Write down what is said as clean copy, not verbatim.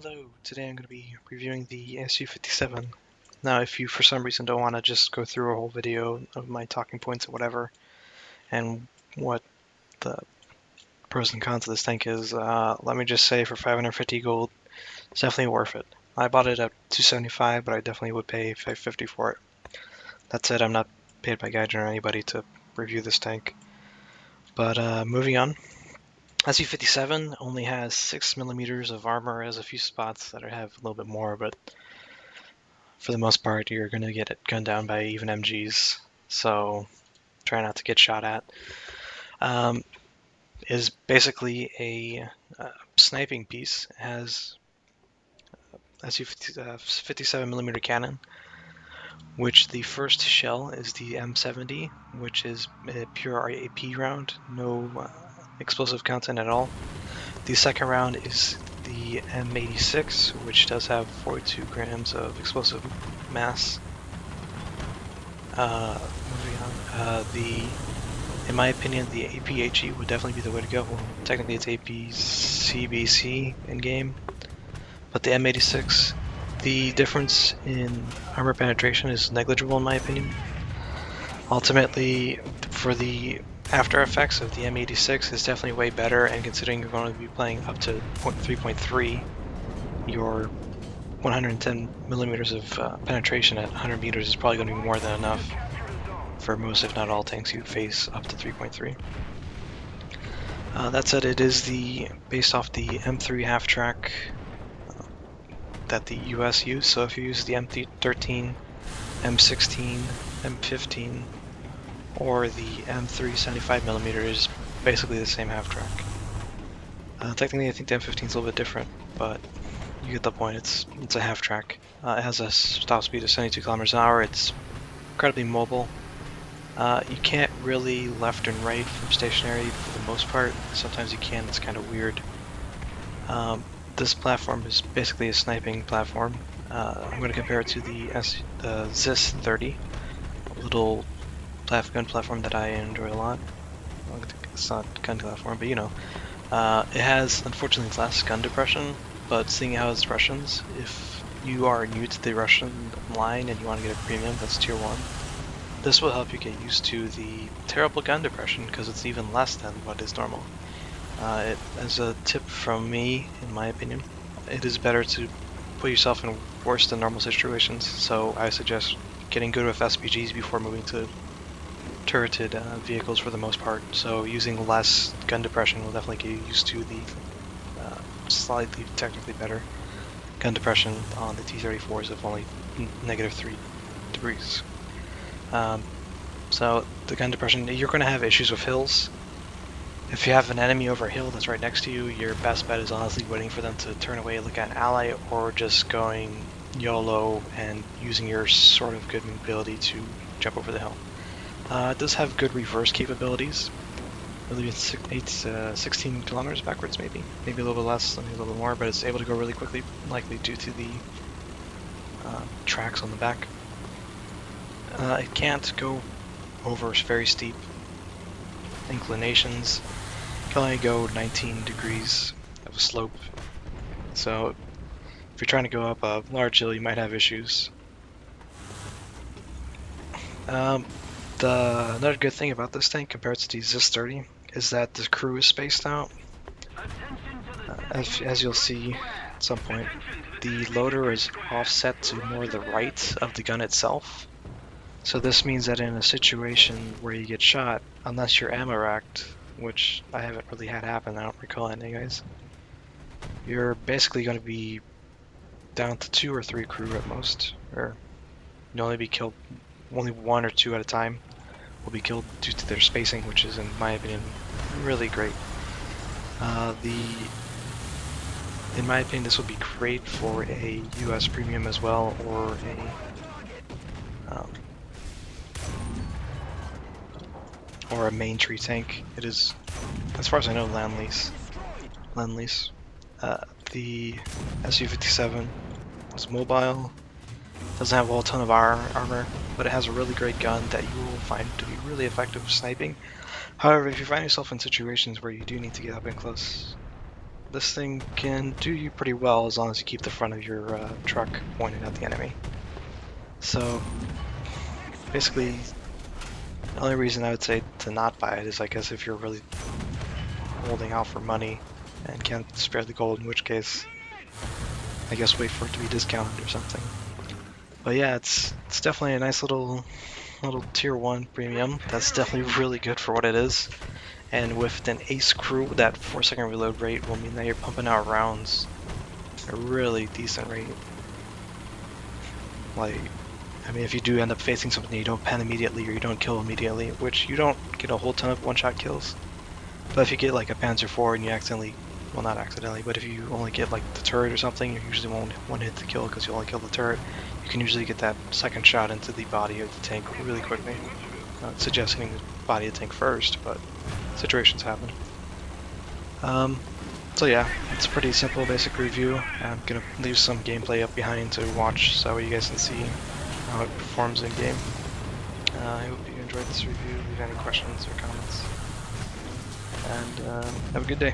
Hello, today I'm going to be reviewing the SU57. Now, if you for some reason don't want to just go through a whole video of my talking points or whatever, and what the pros and cons of this tank is, let me just say for 550 gold, it's definitely worth it. I bought it at 275, but I definitely would pay 550 for it. That said, I'm not paid by Gaijin or anybody to review this tank. But moving on. SU57 only has 6mm of armor. It has a few spots that have a little bit more, but for the most part, you're going to get it gunned down by even MGs, so try not to get shot at. Is basically a sniping piece. It has a 57mm cannon, which the first shell is the M70, which is a pure AP round, no explosive content at all. The second round is the M86, which does have 42 grams of explosive mass. Moving on, in my opinion, the APHE would definitely be the way to go. Well, technically, it's APCBC in game, but the M86, the difference in armor penetration is negligible in my opinion. Ultimately, for the after effects of the M86 is definitely way better, and considering you're going to be playing up to 3.3, your 110 millimeters of penetration at 100 meters is probably going to be more than enough for most, if not all, tanks you face up to 3.3. That said, it is based off the M3 half-track that the US use, so if you use the M13, M16, M15, or the M3 75mm, is basically the same half-track. Technically, I think the M15 is a little bit different, but you get the point. It's a half-track. It has a top speed of 72 kilometers an hour. It's incredibly mobile. You can't really left and right from stationary for the most part. Sometimes you can, it's kind of weird. This platform is basically a sniping platform. I'm going to compare it to the ZIS 30, a little gun platform that I enjoy a lot. It's not a gun platform, but you know. It has, unfortunately, less gun depression, but seeing how it's Russians, if you are new to the Russian line and you want to get a premium, that's tier 1. This will help you get used to the terrible gun depression because it's even less than what is normal. As a tip from me, in my opinion, it is better to put yourself in worse than normal situations, so I suggest getting good with SPGs before moving to turreted vehicles for the most part. So using less gun depression will definitely get you used to the slightly technically better gun depression on the T-34s of only -3 degrees. So the gun depression, you're going to have issues with hills. If you have an enemy over a hill that's right next to you, your best bet is honestly waiting for them to turn away, look at an ally, or just going YOLO and using your sort of good mobility to jump over the hill. It does have good reverse capabilities. I believe it's 16 kilometers backwards, maybe a little bit less, maybe a little bit more, but it's able to go really quickly, likely due to the tracks on the back. It can't go over very steep inclinations. It can only go 19 degrees of a slope. So if you're trying to go up a large hill, you might have issues. Another good thing about this tank compared to the ZIS 30 is that the crew is spaced out. As you'll see at some point, the loader is offset to more the right of the gun itself. So this means that in a situation where you get shot, unless you're ammo racked, which I haven't really had happen, I don't recall it anyways, you're basically going to be down to 2 or 3 crew at most, or you'll only be killed, only 1 or 2 at a time will be killed due to their spacing, which is, in my opinion, really great. In my opinion, this would be great for a US premium as well, or a main tree tank. It is, as far as I know, lend-lease. The SU57 is mobile, doesn't have a whole ton of armor, but it has a really great gun that you will find to be really effective sniping. However, if you find yourself in situations where you do need to get up and close, this thing can do you pretty well as long as you keep the front of your truck pointed at the enemy. So basically, the only reason I would say to not buy it is I guess if you're really holding out for money and can't spare the gold, in which case I guess wait for it to be discounted or something. But yeah, it's definitely a nice little tier 1 premium. That's definitely really good for what it is. And with an ace crew, that 4-second reload rate will mean that you're pumping out rounds at a really decent rate. Like, I mean, if you do end up facing something you don't pen immediately or you don't kill immediately, which you don't get a whole ton of one-shot kills, but if you get like a Panzer IV and you accidentally, well not accidentally, but if you only get like the turret or something, you usually won't one hit to kill because you only kill the turret, you can usually get that second shot into the body of the tank really quickly. Not suggesting the body of the tank first, but situations happen. So yeah, it's a pretty simple basic review. I'm gonna leave some gameplay up behind to watch so you guys can see how it performs in game. I hope you enjoyed this review. If you have any questions or comments, and have a good day.